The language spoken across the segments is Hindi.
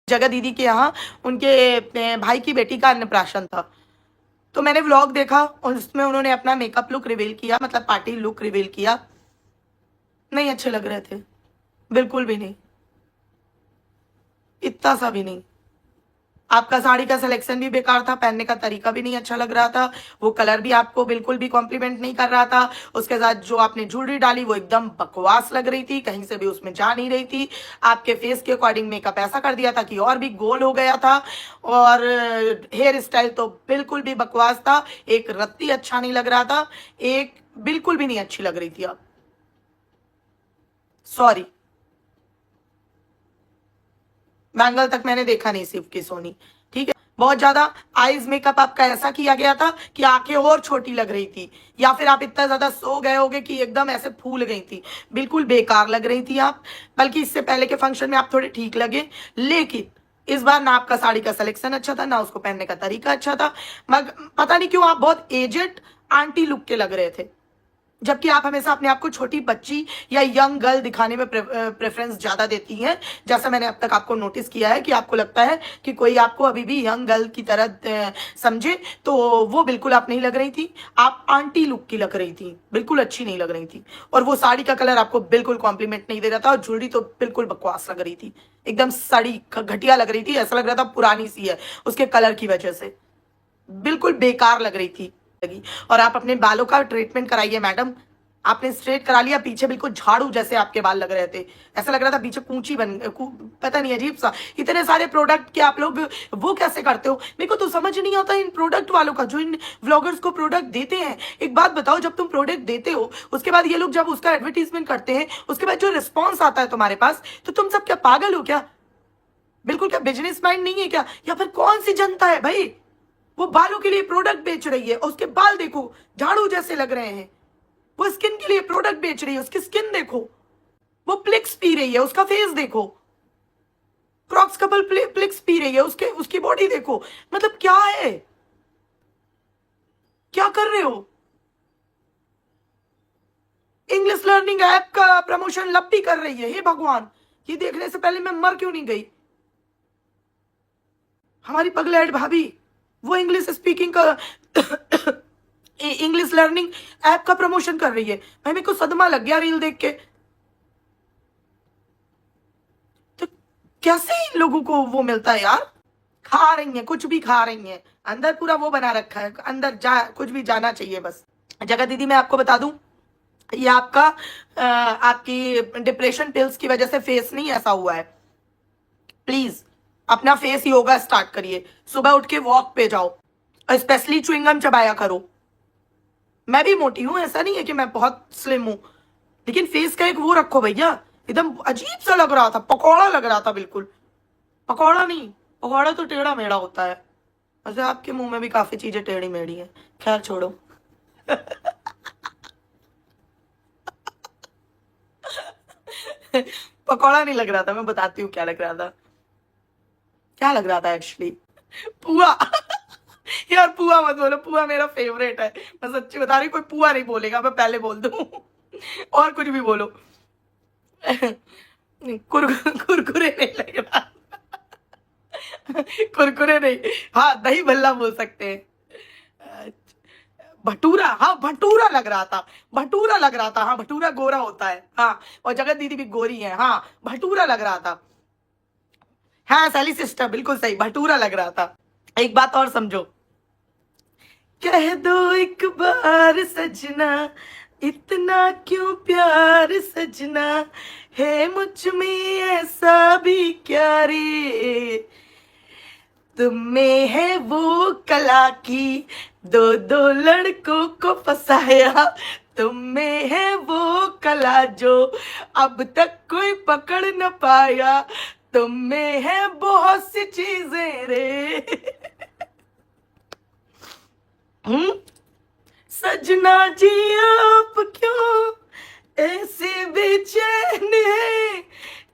जगह दीदी के यहाँ उनके भाई की बेटी का अन्नप्राशन था, तो मैंने व्लॉग देखा और उसमें उन्होंने अपना मेकअप लुक रिवील किया, मतलब पार्टी लुक रिवील किया। नहीं अच्छे लग रहे थे, बिल्कुल भी नहीं, इतना सा भी नहीं। आपका साड़ी का सिलेक्शन भी बेकार था, पहनने का तरीका भी नहीं अच्छा लग रहा था, वो कलर भी आपको बिल्कुल भी कॉम्प्लीमेंट नहीं कर रहा था। उसके साथ जो आपने ज्वेलरी डाली वो एकदम बकवास लग रही थी, कहीं से भी उसमें जा नहीं रही थी। आपके फेस के अकॉर्डिंग मेकअप ऐसा कर दिया था कि और भी गोल हो गया था। और हेयर स्टाइल तो बिल्कुल भी बकवास था, एक रत्ती अच्छा नहीं लग रहा था, एक बिल्कुल भी नहीं अच्छी लग रही थी आप। सॉरी, बैंगल तक मैंने देखा नहीं सिर्फ की सोनी, ठीक है। बहुत ज्यादा आईज मेकअप आपका ऐसा किया गया था कि आंखें और छोटी लग रही थी, या फिर आप इतना ज्यादा सो गए होगे कि एकदम ऐसे फूल गई थी, बिल्कुल बेकार लग रही थी आप। बल्कि इससे पहले के फंक्शन में आप थोड़े ठीक लगे, लेकिन इस बार ना आपका साड़ी का सिलेक्शन अच्छा था, ना उसको पहनने का तरीका अच्छा था। मगर पता नहीं क्यों आप बहुत एजेड आंटी लुक के लग रहे थे, जबकि आप हमेशा अपने आप को छोटी बच्ची या यंग गर्ल दिखाने में प्रेफरेंस ज्यादा देती हैं। जैसा मैंने अब तक आपको नोटिस किया है कि आपको लगता है कि कोई आपको अभी भी यंग गर्ल की तरह समझे, तो वो बिल्कुल आप नहीं लग रही थी। आप आंटी लुक की लग रही थी, बिल्कुल अच्छी नहीं लग रही थी। और वो साड़ी का कलर आपको बिल्कुल कॉम्प्लीमेंट नहीं दे रहा था, और ज्वेलरी तो बिल्कुल बकवास लग रही थी, एकदम साड़ी घटिया लग रही थी, ऐसा लग रहा था पुरानी सी है उसके कलर की वजह से, बिल्कुल बेकार लग रही थी लगी। और आप अपने बालों का ट्रीटमेंट कराइए मैडम, आपने स्ट्रेट करा लिया, पीछे बिल्कुल झाड़ू जैसे आपके बाल लग रहे थे, ऐसा लग रहा था पीछे कूंची पता नहीं अजीब सा। इतने सारे प्रोडक्ट के आप लोग वो कैसे करते हो, मेरे को तो समझ नहीं आता इन प्रोडक्ट वालों का, जो इन व्लॉगर्स को प्रोडक्ट देते हैं। एक बात बताओ, जब तुम प्रोडक्ट देते हो उसके बाद ये लोग जब उसका एडवर्टीजमेंट करते हैं, उसके बाद जो रिस्पॉन्स आता है तुम्हारे पास, तो तुम सब क्या पागल हो क्या? बिल्कुल क्या बिजनेस माइंड नहीं है क्या? या फिर कौन सी जनता है भाई, वो बालों के लिए प्रोडक्ट बेच रही है, उसके बाल देखो झाड़ू जैसे लग रहे हैं। वो स्किन के लिए प्रोडक्ट बेच रही है, उसकी स्किन देखो, वो प्लिक्स पी रही है, उसका फेस देखो, क्रॉक्स कपल प्लिक्स पी रही है, उसके उसकी बॉडी देखो। मतलब क्या है, क्या कर रहे हो? इंग्लिश लर्निंग ऐप का प्रमोशन लप्पी कर रही है, हे भगवान, ये देखने से पहले मैं मर क्यों नहीं गई। हमारी पगलैट भाभी वो इंग्लिश स्पीकिंग का इंग्लिश लर्निंग ऐप का प्रमोशन कर रही है। भाई मेरे को सदमा लग गया रील देख के। तो कैसे इन लोगों को वो मिलता है यार? खा रही है, कुछ भी खा रही है, अंदर पूरा वो बना रखा है, अंदर जा कुछ भी जाना चाहिए बस। जगह दीदी मैं आपको बता दूं, ये आपका आपकी डिप्रेशन पिल्स की वजह से फेस नहीं ऐसा हुआ है। प्लीज अपना फेस योगा स्टार्ट करिए, सुबह उठ के वॉक पे जाओ, और स्पेशली च्युइंगम चबाया करो। मैं भी मोटी हूं, ऐसा नहीं है कि मैं बहुत स्लिम हूं, लेकिन फेस का एक वो रखो भैया, एकदम अजीब सा लग रहा था, पकौड़ा लग रहा था बिल्कुल। पकौड़ा नहीं, पकौड़ा तो टेढ़ा मेढ़ा होता है, वैसे आपके मुंह में भी काफी चीजें टेढ़ी मेढ़ी हैं, खैर छोड़ो। पकौड़ा नहीं लग रहा था, मैं बताती हूँ क्या लग रहा था, क्या लग रहा था एक्चुअली, पुआ। यार पुआ मत बोलो, पुआ मेरा फेवरेट है, मैं सच्ची बता रही हूँ, कोई पुआ नहीं बोलेगा, मैं पहले बोल दूं। और कुछ भी बोलो। कुरकुरे नहीं लग रहा, कुरकुरे नहीं, हाँ दही भल्ला बोल सकते हैं। भटूरा, हाँ भटूरा लग रहा था, भटूरा लग रहा था, हाँ भटूरा गोरा होता है, हाँ और जगत दीदी भी गोरी है, हाँ भटूरा लग रहा था। हाँ सैली सिस्टर बिल्कुल सही, भटूरा लग रहा था। एक बात और समझो, कह दो एक बार सजना, इतना क्यों प्यार सजना, है मुझ में ऐसा भी क्या रे, तुम में है वो कला की, दो दो लड़कों को फंसाया, तुम में है वो कला जो अब तक कोई पकड़ न पाया, तुम में है बहुत सी चीजें रे। हम्म, सजना जी आप क्यों ऐसे बेचैन है,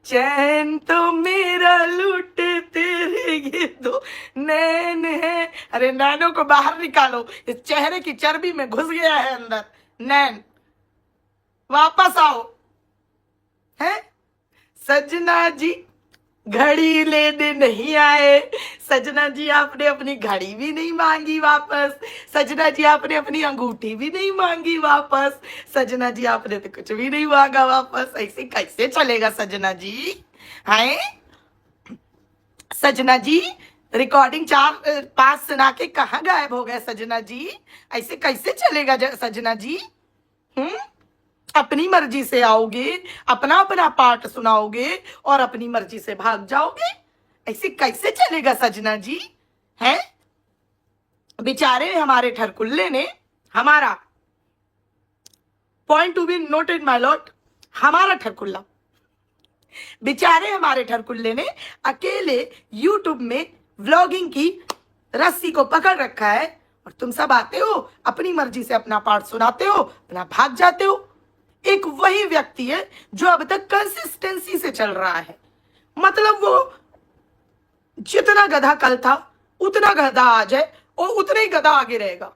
चैन तो मेरा लूटे तेरे ये दो नैन है। अरे नैनों को बाहर निकालो, इस चेहरे की चर्बी में घुस गया है अंदर नैन, वापस आओ। है सजना जी, घड़ी लेने नहीं आए। सजना जी आपने अपनी घड़ी भी नहीं मांगी वापस। सजना जी आपने अपनी अंगूठी भी नहीं मांगी वापस। सजना जी आपने तो कुछ भी नहीं मांगा वापस। ऐसे कैसे चलेगा सजना जी? हैं सजना जी? रिकॉर्डिंग 4-5 सुना के कहाँ गायब हो गए सजना जी? ऐसे कैसे चलेगा सजना जी? हम्म अपनी मर्जी से आओगे, अपना अपना पार्ट सुनाओगे और अपनी मर्जी से भाग जाओगे? ऐसे कैसे चलेगा सजना जी? हैं बेचारे हमारे ठरकुल्ले ने, हमारा point to be noted my Lord, हमारा ठरकुल्ला, बेचारे हमारे ठरकुल्ले ने अकेले यूट्यूब में व्लॉगिंग की रस्सी को पकड़ रखा है और तुम सब आते हो अपनी मर्जी से अपना पार्ट सुनाते हो, अपना भाग जाते हो। एक वही व्यक्ति है जो अब तक कंसिस्टेंसी से चल रहा है। मतलब वो जितना गधा कल था उतना गधा आज है और उतना ही गधा आगे रहेगा।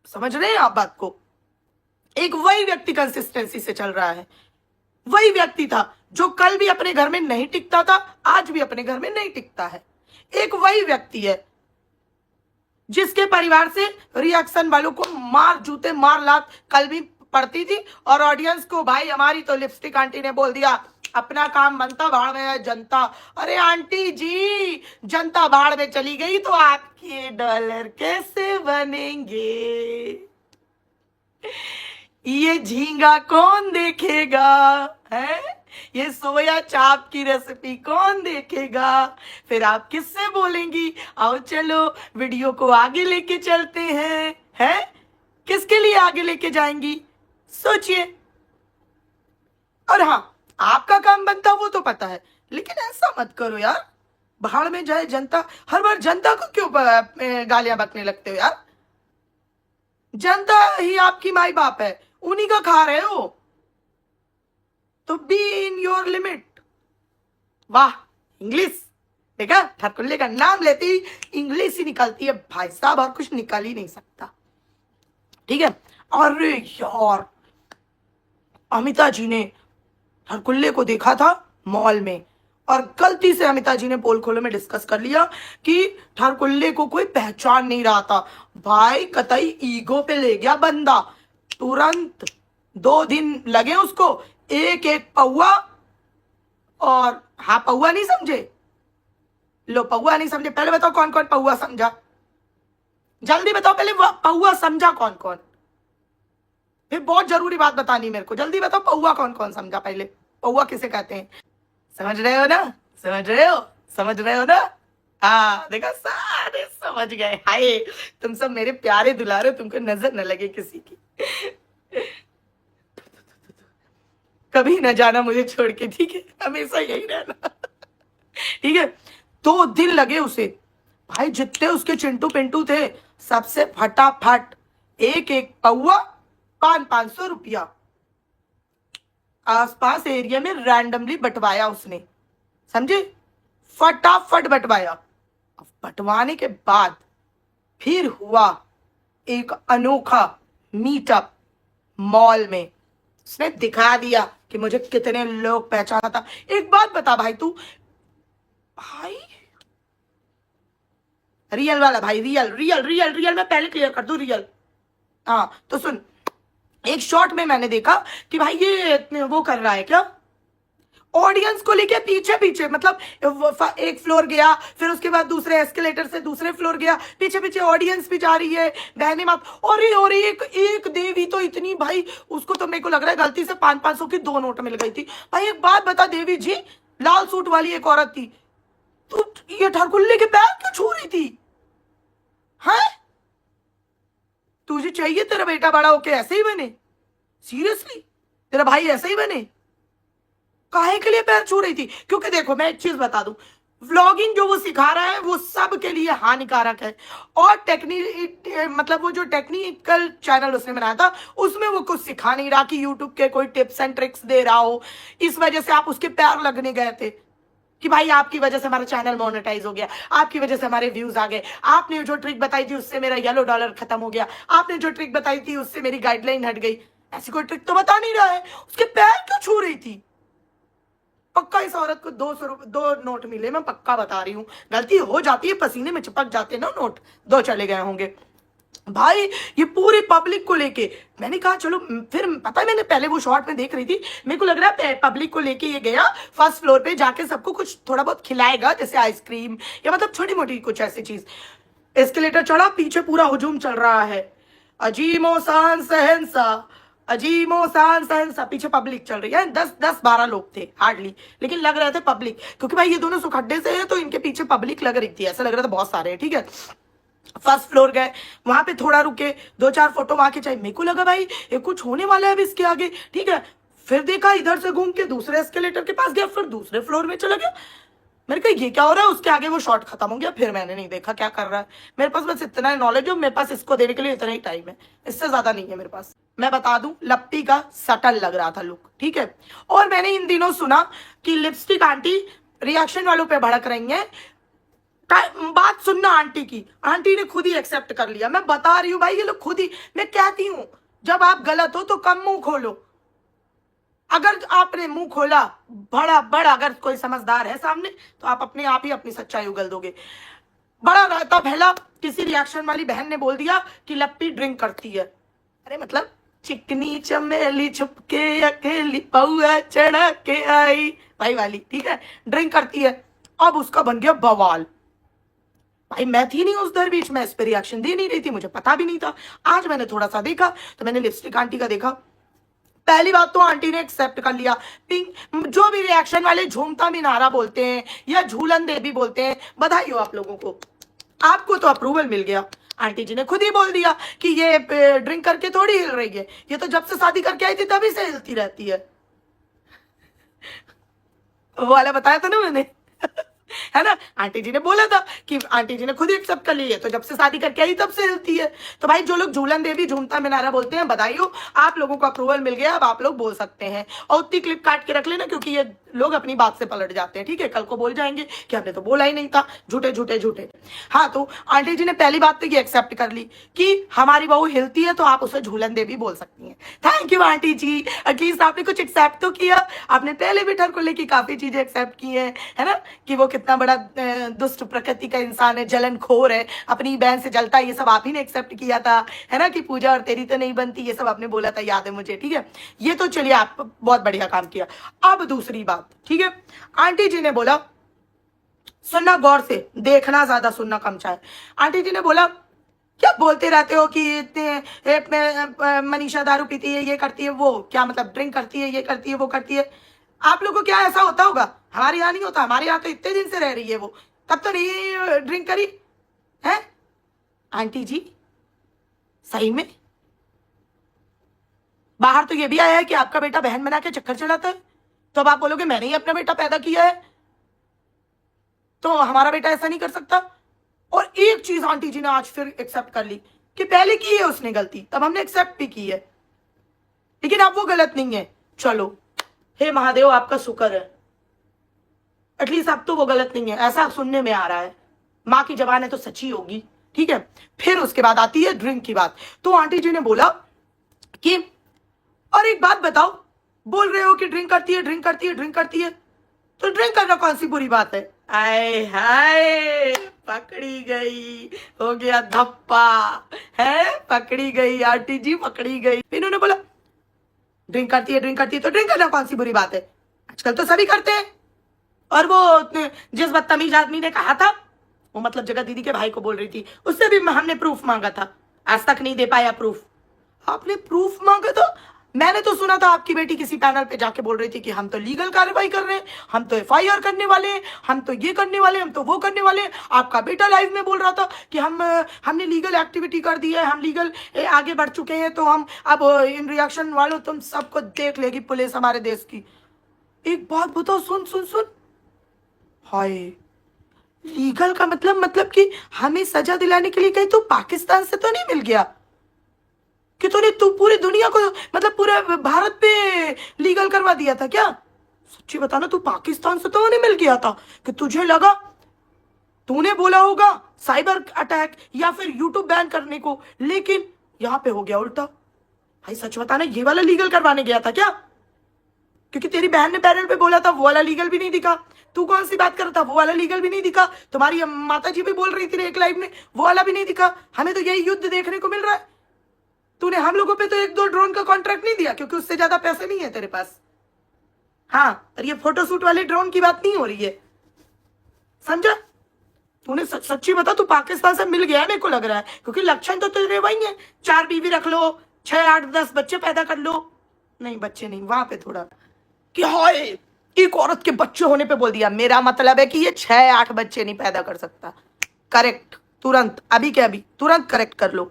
समझ रहे हैं आप बात को? एक वही व्यक्ति कंसिस्टेंसी से चल रहा है। वही व्यक्ति था जो कल भी अपने घर में नहीं टिकता था, आज भी अपने घर में नहीं टिकता है। एक वही व्यक्ति है जिसके परिवार से रिएक्शन वालों को मार जूते मार लात कल भी पड़ती थी और ऑडियंस को, भाई हमारी तो लिपस्टिक आंटी ने बोल दिया अपना काम बनता भाड़ में है जनता। अरे आंटी जी, जनता भाड़ में चली गई तो आपके डॉलर कैसे बनेंगे? ये झींगा कौन देखेगा? है ये सोया चाप की रेसिपी कौन देखेगा? फिर आप किससे बोलेंगी आओ चलो वीडियो को आगे लेके चलते हैं? किसके लिए आगे लेके जाएंगी सोचिए। और हाँ, आपका काम बनता वो तो पता है, लेकिन ऐसा मत करो यार, भाड़ में जाए जनता। हर बार जनता को क्यों गालियां बकने लगते हो यार? जनता ही आपकी माई बाप है, उन्हीं का खा रहे हो तो बी इन योर लिमिट। वाह, इंग्लिश देखा, ठरकुल्ले का नाम लेती इंग्लिश ही निकलती है भाई साहब, और कुछ निकल ही नहीं सकता। ठीक है। अरे यार, अमिता जी ने ठरकुल्ले को देखा था मॉल में और गलती से अमिता जी ने पोल खोलो में डिस्कस कर लिया कि ठरकुल्ले को कोई पहचान नहीं रहा था। भाई कतई ईगो पे ले गया बंदा, तुरंत 2 दिन लगे उसको, एक एक पौआ। और हाँ, पौआ नहीं समझे? लो, पौआ नहीं समझे, पहले बताओ कौन कौन पौआ समझा? जल्दी बताओ, पहले पौआ समझा कौन कौन? फिर बहुत जरूरी बात बतानी मेरे को, जल्दी बताओ पौआ कौन कौन समझा? पहले पौआ किसे कहते हैं? समझ रहे हो ना? समझ रहे हो? समझ रहे हो ना? हाँ देखा, सारे समझ गए। हाय, तुम सब मेरे प्यारे दुलारे, तुमको नजर न लगे किसी की। कभी न जाना मुझे छोड़ के, ठीक है? हमेशा यही रहना, ठीक है? 2 दिन लगे उसे भाई, जितने उसके चिंटू पिंटू थे सबसे फटाफट एक एक पौआ 500 रुपया आसपास एरिया में रैंडमली बंटवाया उसने, समझे? फटाफट बंटवाया। अब बंटवाने के बाद फिर हुआ एक अनोखा मीटअप मॉल में। उसने दिखा दिया कि मुझे कितने लोग पहचाना था। एक बात बता भाई, तू भाई रियल वाला भाई, रियल रियल रियल रियल, मैं पहले क्लियर कर दूं, रियल। हाँ तो सुन, एक शॉट में मैंने देखा कि भाई ये वो कर रहा है क्या, ऑडियंस को लेके पीछे पीछे, मतलब एक फ्लोर गया, फिर उसके बाद दूसरे एस्केलेटर से दूसरे फ्लोर गया, पीछे पीछे ऑडियंस भी जा रही है, बहने मात। और एक देवी तो इतनी, भाई उसको तो मेरे को लग रहा है गलती से 500 की 2 नोट मिल गई थी। भाई एक बात बता देवी जी, लाल सूट वाली एक औरत थी, तू ये ठरकुल्ले के पैर क्यों छू रही थी? हाँ, तुझे चाहिए तेरा बेटा बड़ा होके ऐसे ही बने? सीरियसली तेरा भाई ऐसे ही बने? काहे के लिए पैर छू रही थी? क्योंकि देखो मैं एक चीज बता दूं, व्लॉगिंग जो वो सिखा रहा है वो सब के लिए हानिकारक है। और मतलब वो जो टेक्निकल चैनल उसने बनाया था उसमें वो कुछ सिखा नहीं रहा कि यूट्यूब के कोई टिप्स एंड ट्रिक्स दे रहा हो। इस वजह से आप उसके पैर लगने गए थे कि भाई आपकी वजह से हमारा चैनल मोनेटाइज हो गया, आपकी वजह से हमारे व्यूज आ गए, आपने जो ट्रिक बताई थी उससे मेरा येलो डॉलर खत्म हो गया, आपने जो ट्रिक बताई थी उससे मेरी गाइडलाइन हट गई। ऐसी कोई ट्रिक तो बता नहीं रहा है, उसके पैर क्यों छू रही थी? पक्का इस औरत को 200 दो नोट मिले, मैं पक्का बता रही हूँ। गलती हो जाती है, पसीने में चिपक जाते ना नोट, 2 चले गए होंगे भाई। ये पूरी पब्लिक को लेके मैंने कहा चलो, फिर पता है मैंने पहले वो शॉर्ट में देख रही थी, मेरे को लग रहा है पब्लिक को लेके ये गया फर्स्ट फ्लोर पे, जाके सबको कुछ थोड़ा बहुत खिलाएगा, जैसे आइसक्रीम या मतलब छोटी मोटी कुछ ऐसी चीज। एस्केलेटर चढ़ा, पीछे पूरा हुजूम चल रहा है, अजीमो शान सहनसा, अजीमो शान सहनसा, पीछे पब्लिक चल रही है। 10-12 लोग थे हार्डली, लेकिन लग रहे थे पब्लिक, क्योंकि भाई ये दोनों सुखड्डे से हैं तो इनके पीछे पब्लिक लग रही थी, ऐसा लग रहा था बहुत सारे हैं, ठीक है। फर्स्ट फ्लोर गए, वहां पे थोड़ा रुके, 2-4 फोटो वहां खिंचाई, मेरे को लगा भाई ये कुछ होने वाला है अब इसके आगे, ठीक है। फिर देखा इधर से घूम के दूसरे एस्केलेटर के पास गया, फिर दूसरे फ्लोर में चला गया। मैंने कहा ये क्या हो रहा है, उसके आगे वो शॉट खत्म हो गया, फिर मैंने नहीं देखा क्या कर रहा है। मेरे पास बस इतना नॉलेज है, मेरे पास इसको देने के लिए इतना ही टाइम है, इससे ज्यादा नहीं है मेरे पास। मैं बता दूं, लप्पी का सटल लग रहा था लुक, ठीक है। और मैंने इन दिनों सुना कि लिपस्टिक आंटी रिएक्शन वालों पे भड़क रही है। बात सुनना आंटी की, आंटी ने खुद ही एक्सेप्ट कर लिया। मैं बता रही हूँ भाई, ये लोग खुद ही, मैं कहती हूँ जब आप गलत हो तो कम मुंह खोलो। अगर आपने मुंह खोला बड़ा बड़ा, अगर कोई समझदार है सामने तो आप अपने आप ही अपनी सच्चाई उगल दोगे। बड़ा रहता पहला, किसी रिएक्शन वाली बहन ने बोल दिया कि लप्पी ड्रिंक करती है। अरे मतलब चिकनी चमेली छुपके अकेली पौआ चढ़ा के आई, भाई वाली, ठीक है, ड्रिंक करती है। अब उसका बन गया बवाल। भाई मैं थी नहीं उस दरबीच, मैं इस पर रिएक्शन दे नहीं रही थी, मुझे पता भी नहीं था। आज मैंने थोड़ा सा देखा तो मैंने लिपस्टिक आंटी का देखा। पहली बात तो आंटी ने एक्सेप्ट कर लिया, पिंक जो भी रिएक्शन वाले झूमता मिनारा बोलते हैं या झूलन देवी बोलते हैं, बधाई हो आप लोगों को, आपको तो अप्रूवल मिल गया। आंटी जी ने खुद ही बोल दिया कि ये ड्रिंक करके थोड़ी हिल रही है, ये तो जब से शादी करके आई थी तभी से हिलती रहती है। वो वाला बताया था ना मैंने है ना, आंटी जी ने बोला था कि आंटी जी ने खुद ही एक्सेप्ट कर ली है, तो जब से शादी करके आई तब से हिलती है। तो भाई जो लोग झूलन देवी झूमता मिनारा बोलते हैं, बधाई हो, आप लोगों को अप्रूवल मिल गया, अब आप लोग बोल सकते हैं। और उतनी क्लिप काट के रख लेना, क्योंकि ये लोग अपनी बात से पलट जाते हैं, ठीक है। कल को बोल जाएंगे कि हमने तो बोला ही नहीं था, झूठे झूठे झूठे। हाँ, तो आंटी जी ने पहली बात तो ये एक्सेप्ट कर ली कि हमारी बहू हिलती है तो आप उसे झूलन देवी बोल सकती हैं। Thank you aunty ji, at least आपने कुछ एक्सेप्ट तो किया। आपने पहले भी ठर को लेकर काफी चीजें एक्सेप्ट की है ना, कि वो कितना बड़ा दुष्ट प्रकृति का इंसान है, जलनखोर है, अपनी बहन से जलता है, ये सब आप ही ने एक्सेप्ट किया था, है ना, कि पूजा और तेरी तो नहीं बनती, ये सब आपने बोला था, याद है मुझे, ठीक है। ये तो चलिए आप बहुत बढ़िया काम किया। अब दूसरी बात, ठीक है, आंटी जी ने बोला, सुनना गौर से, देखना ज्यादा, सुनना कम चाहे। आंटी जी ने बोला क्या बोलते रहते हो कि इतने मनीषा दारू पीती है, ये करती है, वो क्या मतलब ड्रिंक करती है, ये करती है, वो करती है। आप लोगों को क्या ऐसा होता होगा? हमारे यहाँ नहीं होता, हमारे यहाँ तो इतने दिन से रह रही है वो, तब तो नहीं ड्रिंक करी है। आंटी जी सही में बाहर तो ये भी आया है कि आपका बेटा बहन बना के चक्कर चलाता है, तो अब आप बोलोगे मैंने ही अपना बेटा पैदा किया है तो हमारा बेटा ऐसा नहीं कर सकता। और एक चीज आंटी जी ने आज फिर एक्सेप्ट कर ली कि पहले की है उसने गलती, तब हमने एक्सेप्ट भी की है, लेकिन अब वो गलत नहीं है। चलो हे महादेव आपका शुक्र है, एटलीस्ट अब तो वो गलत नहीं है, ऐसा सुनने में आ रहा है। माँ की जबान है तो सच्ची होगी, ठीक है। फिर उसके बाद आती है ड्रिंक की बात। तो आंटी जी ने बोला कि और एक बात बताओ, बोल रहे हो कि ड्रिंक करती है, ड्रिंक करती है, ड्रिंक करती है, तो ड्रिंक करना कौन सी बुरी बात है? आए हाय, पकड़ी गई, हो गया धप्पा, है पकड़ी गई, आंटी जी पकड़ी गई। इन्होंने बोला ड्रिंक करती है, ड्रिंक करती है, तो ड्रिंक करना कौन सी बुरी बात है? आजकल तो सभी करते हैं। और वो जिस बदतमीज आदमी ने कहा था, वो मतलब जगह दीदी के भाई को बोल रही थी, उससे भी हमने प्रूफ मांगा था, आज तक नहीं दे पाया प्रूफ। आपने प्रूफ मांगा था? मैंने तो सुना था आपकी बेटी किसी पैनल पे जाके बोल रही थी कि हम तो लीगल कार्रवाई कर रहे हैं, हम तो एफआईआर करने वाले हैं, हम तो ये करने वाले हैं, हम तो वो करने वाले हैं। आपका बेटा लाइव में बोल रहा था कि हमने लीगल एक्टिविटी कर दी है, हम लीगल आगे बढ़ चुके हैं, तो हम अब इन रिएक्शन वालों तुम सबको देख लेगी पुलिस हमारे देश की। एक बात बताओ, सुन सुन सुन, हाय, लीगल का मतलब कि हमें सजा दिलाने के लिए कहीं तो पाकिस्तान से तो नहीं मिल गया कि तू पूरी दुनिया को मतलब पूरे भारत पे लीगल करवा दिया था क्या? सच्ची बताना, तू पाकिस्तान से तो नहीं मिल गया था कि तुझे लगा तूने बोला होगा साइबर अटैक या फिर यूट्यूब बैन करने को, लेकिन यहां पे हो गया उल्टा। भाई सच बताना, ये वाला लीगल करवाने गया था क्या? क्योंकि तेरी बहन ने पैरेंट पे बोला था वो वाला लीगल भी नहीं दिखा। तू कौन सी बात कर रहा था, वो वाला लीगल भी नहीं दिखा। तुम्हारी माता जी भी बोल रही थी एक लाइव में, वो वाला भी नहीं दिखा। हमें तो यही युद्ध देखने को मिल रहा है। तूने हम लोगों पे तो 1-2 ड्रोन का कॉन्ट्रैक्ट नहीं दिया, क्योंकि उससे ज्यादा पैसे नहीं है तेरे पास। हाँ, और ये फोटोशूट वाले ड्रोन की बात नहीं हो रही है, समझा? तूने सच्ची बता, तू पाकिस्तान से मिल गया है मेरे को लग रहा है, क्योंकि लक्षण तो तेरे वही है, 4 बीवी रख लो, 6, 8, 10 बच्चे पैदा कर लो। नहीं, बच्चे नहीं, वहां पे थोड़ा कि हाय एक औरत के बच्चे होने पे बोल दिया। मेरा मतलब है कि ये 6-8 बच्चे नहीं पैदा कर सकता। करेक्ट, तुरंत, अभी के अभी तुरंत करेक्ट कर लो।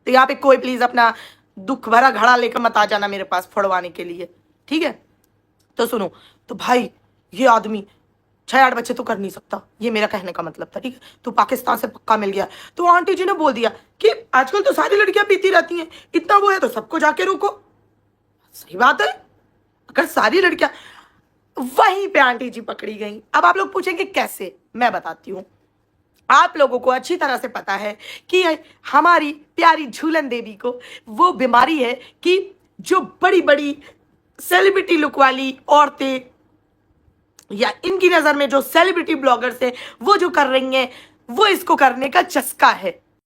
तो यहाँ पे कोई प्लीज अपना दुख भरा घड़ा लेकर मत आ जाना मेरे पास फोड़वाने के लिए, ठीक है? तो सुनो, तो भाई ये आदमी 6-8 बच्चे तो कर नहीं सकता, ये मेरा कहने का मतलब था, ठीक है? तो पाकिस्तान से पक्का मिल गया। तो आंटी जी ने बोल दिया कि आजकल तो सारी लड़कियां पीती रहती हैं, इतना वो है तो सबको जाके रोको। सही बात है, अगर सारी लड़कियां, वहीं पे आंटी जी पकड़ी गई। अब आप लोग पूछेंगे कैसे, मैं बताती हूँ। आप लोगों को अच्छी तरह से पता है कि हमारी प्यारी झूलन देवी को वो बीमारी है कि जो बड़ी बड़ी सेलिब्रिटी लुक वाली औरतें या इनकी नजर में जो सेलिब्रिटी ब्लॉगर्स हैं वो जो कर रही हैं, वो इसको करने का चस्का है।